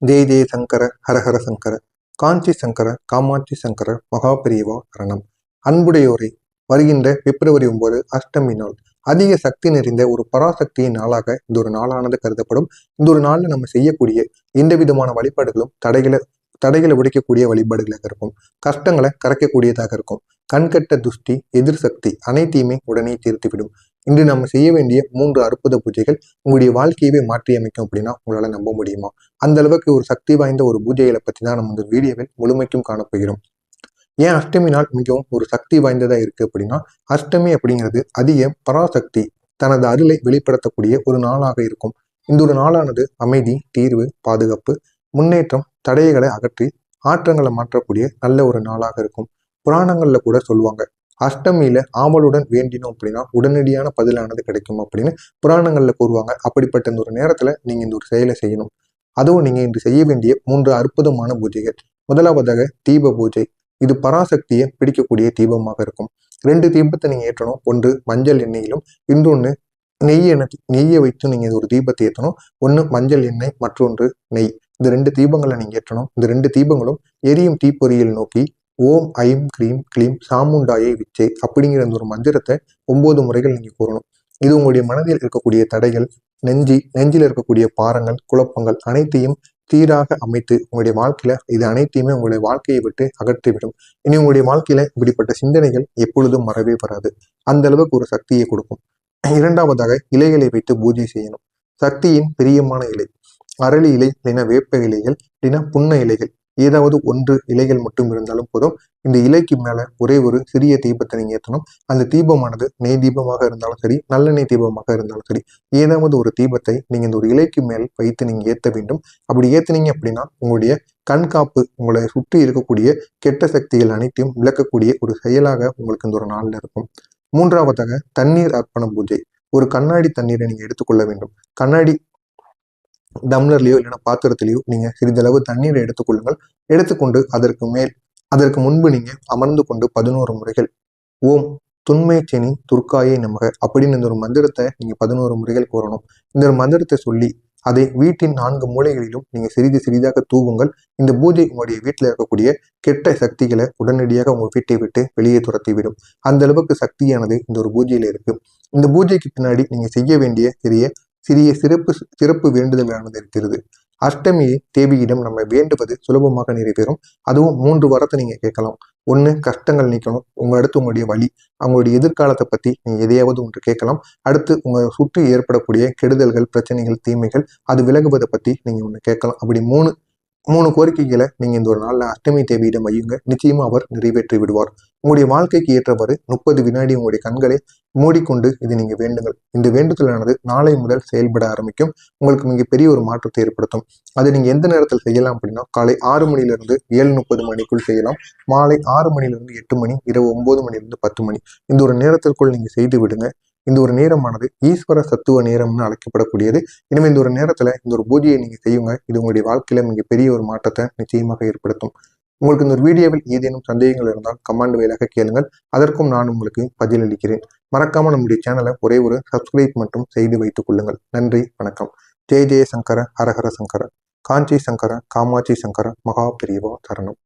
ஜெய் ஜெய சங்கர ஹரஹர சங்கர காஞ்சி சங்கர காமாட்சி சங்கர மகாபிரிவா சரணம். அன்புடையோரை, வருகின்ற பிப்ரவரி 9 அஷ்டமி நாள் அதிக சக்தி நிறைந்த ஒரு பராசக்தியின் நாளாக இந்த ஒரு நாளானது கருதப்படும். இந்த ஒரு நாளில் நம்ம செய்யக்கூடிய எந்த விதமான வழிபாடுகளும் தடைகளை உடைக்கக்கூடிய வழிபாடுகளாக இருக்கும். கஷ்டங்களை கரைக்கக்கூடியதாக இருக்கும். கண்கட்ட துஷ்டி, எதிர் சக்தி அனைத்தையுமே உடனே தீர்த்துவிடும். இன்று நம்ம செய்ய வேண்டிய 3 அற்புத பூஜைகள் உங்களுடைய வாழ்க்கையவே மாற்றி அமைக்கும் அப்படின்னா உங்களால நம்ப முடியுமா? அந்த அளவுக்கு ஒரு சக்தி வாய்ந்த ஒரு பூஜைகளை பற்றி தான் நம்ம இந்த வீடியோவில் முழுமைக்கும் காணப்போகிறோம். ஏன் அஷ்டமி நாள் மிகவும் ஒரு சக்தி வாய்ந்ததா இருக்கு அப்படின்னா, அஷ்டமி அப்படிங்கிறது அதிக பராசக்தி தனது அருளை வெளிப்படுத்தக்கூடிய ஒரு நாளாக இருக்கும். இந்த ஒரு நாளானது அமைதி, தீர்வு, பாதுகாப்பு, முன்னேற்றம், தடைகளை அகற்றி ஆற்றங்களை மாற்றக்கூடிய நல்ல ஒரு நாளாக இருக்கும். புராணங்கள்ல கூட சொல்லுவாங்க, அஷ்டமியில ஆவலுடன் வேண்டினோம் அப்படின்னா உடனடியான பதிலானது கிடைக்கும் அப்படின்னு புராணங்கள்ல கூறுவாங்க. அப்படிப்பட்ட இந்த ஒரு நேரத்துல நீங்க இந்த ஒரு செயலை செய்யணும். அதுவும் நீங்க இன்று செய்ய வேண்டிய 3 அற்புதமான பூஜைகள். முதலாவதாக தீப பூஜை. இது பராசக்தியை பிடிக்கக்கூடிய தீபமாக இருக்கும். 2 தீபத்தை நீங்க ஏற்றணும். ஒன்று மஞ்சள் எண்ணெயிலும், இன்னொன்று நெய்யை வைத்து நீங்க ஒரு தீபத்தை ஏற்றணும். ஒன்று மஞ்சள் எண்ணெய், மற்றொன்று நெய். இந்த 2 தீபங்களை நீங்க ஏற்றணும். இந்த 2 தீபங்களும் எரியும் தீப்பொறியில் நோக்கி ஓம் ஐம் கிரீம் கிளீம் சாமுண்டாயை விச்சே அப்படிங்கிற அந்த ஒரு மந்திரத்தை 9 முறைகள் நீங்க கூறணும். இது உங்களுடைய மனதில் இருக்கக்கூடிய தடைகள், நெஞ்சில் இருக்கக்கூடிய பாரங்கள், குழப்பங்கள் அனைத்தையும் சீராக அமைத்து உங்களுடைய வாழ்க்கையில இது அனைத்தையுமே உங்களுடைய வாழ்க்கையை விட்டு அகற்றிவிடும். இனி உங்களுடைய வாழ்க்கையில இப்படிப்பட்ட சிந்தனைகள் எப்பொழுதும் வரவே வராது. அந்த அளவுக்கு ஒரு சக்தியை கொடுக்கும். இரண்டாவதாக இலைகளை வைத்து பூஜை செய்யணும். சக்தியின் பிரியமான இலை அரளி இலை, இல்லைன்னா வேப்ப இலைகள், இல்லைன்னா புன்ன இலைகள், ஏதாவது 1 இலைகள் மட்டும் இருந்தாலும் போதும். இந்த இலைக்கு மேல ஒரே ஒரு சிறிய தீபத்தை நீங்க ஏற்றணும். அந்த தீபமானது நெய் தீபமாக இருந்தாலும் சரி, நல்லெண்ணெய் தீபமாக இருந்தாலும் சரி, ஏதாவது ஒரு தீபத்தை நீங்க இந்த ஒரு இலைக்கு மேல் வைத்து நீங்க ஏற்ற வேண்டும். அப்படி ஏத்துனீங்க அப்படின்னா உங்களுடைய கண்காப்பு, உங்களை சுற்றி இருக்கக்கூடிய கெட்ட சக்திகள் அனைத்தையும் விளக்கக்கூடிய ஒரு செயலாக உங்களுக்கு இந்த ஒரு நாள்ல இருக்கும். மூன்றாவதாக தண்ணீர் அர்ப்பண பூஜை. ஒரு கண்ணாடி தண்ணீரை நீங்க எடுத்துக்கொள்ள வேண்டும். கண்ணாடி டம்ளர்லயோ இல்லைன்னா பாத்திரத்திலேயோ நீங்க சிறிதளவு தண்ணீரை எடுத்துக்கொள்ளுங்கள். எடுத்துக்கொண்டு அதற்கு முன்பு நீங்க அமர்ந்து கொண்டு 11 முறைகள் ஓம் துன்மை செனி துர்க்காயை நமக அப்படின்னு இந்த ஒரு மந்திரத்தை நீங்க 11 முறைகள் கூறணும். இந்த ஒரு மந்திரத்தை சொல்லி அதை வீட்டின் 4 மூலைகளிலும் நீங்க சிறிதாக தூவுங்கள். இந்த பூஜை உங்களுடைய வீட்டில் இருக்கக்கூடிய கெட்ட சக்திகளை உடனடியாக உங்க வீட்டை விட்டு வெளியே துரத்தி விடும். அந்த அளவுக்கு சக்தியானது இந்த ஒரு பூஜையில இருக்கு. இந்த பூஜைக்கு பின்னாடி நீங்க செய்ய வேண்டிய சிறிய சிறப்பு வேண்டுதலானது இருக்கிறது. அஷ்டமி தேவியிடம் நம்ம வேண்டுவது சுலபமாக நிறைவேறும். அதுவும் 3 வரத்தை நீங்க கேட்கலாம். ஒன்று கஷ்டங்கள் நீக்கணும். அடுத்து உங்களுடைய வழி, அவங்களுடைய எதிர்காலத்தை பத்தி நீங்க எதையாவது ஒன்று கேட்கலாம். அடுத்து உங்க சுற்றி ஏற்படக்கூடிய கெடுதல்கள், பிரச்சனைகள், தீமைகள் அது விலகுவதை பத்தி நீங்க ஒன்று கேட்கலாம். அப்படி மூணு கோரிக்கைகளை நீங்க இந்த ஒரு நாள்ல அஷ்டமி தேவியிடம் வையுங்க. நிச்சயமா அவர் நிறைவேற்றி விடுவார். உங்களுடைய வாழ்க்கைக்கு ஏற்றவாறு 30 வினாடி உங்களுடைய கண்களை மூடிக்கொண்டு இது நீங்க வேண்டுங்கள். இந்த வேண்டுதலானது நாளை முதல் செயல்பட ஆரம்பிக்கும். உங்களுக்கு மிகப்பெரிய ஒரு மாற்றத்தை ஏற்படுத்தும். அதை நீங்க எந்த நேரத்தில் செய்யலாம் அப்படின்னா, காலை 6 மணிலிருந்து 7:30 மணிக்குள் செய்யலாம். மாலை 6 மணிலிருந்து 8 மணி, இரவு 9 மணிலிருந்து 10 மணி, இந்த ஒரு நேரத்திற்குள் நீங்க செய்து விடுங்க. இந்த ஒரு நேரமானது ஈஸ்வர சத்துவ நேரம்னு அழைக்கப்படக்கூடியது. எனவே இந்த ஒரு நேரத்துல இந்த ஒரு பூஜையை நீங்க செய்யுங்க. இது உங்களுடைய வாழ்க்கையில மிகப்பெரிய ஒரு மாற்றத்தை நிச்சயமாக ஏற்படுத்தும். உங்களுக்கு இந்த ஒரு வீடியோவில் ஏதேனும் சந்தேகங்கள் இருந்தால் கமெண்ட் வாயிலாக கேளுங்கள். அதற்கும் நான் உங்களுக்கு பதிலளிக்கிறேன். மறக்காம நம்முடைய சேனலை ஒரே ஒரு சப்ஸ்கிரைப் மட்டும் செய்து வைத்துக் கொள்ளுங்கள். நன்றி, வணக்கம். ஜெய ஜெய சங்கர ஹரஹர சங்கர காஞ்சி சங்கர காமாட்சி சங்கர மகாபிரிவா சரணம்.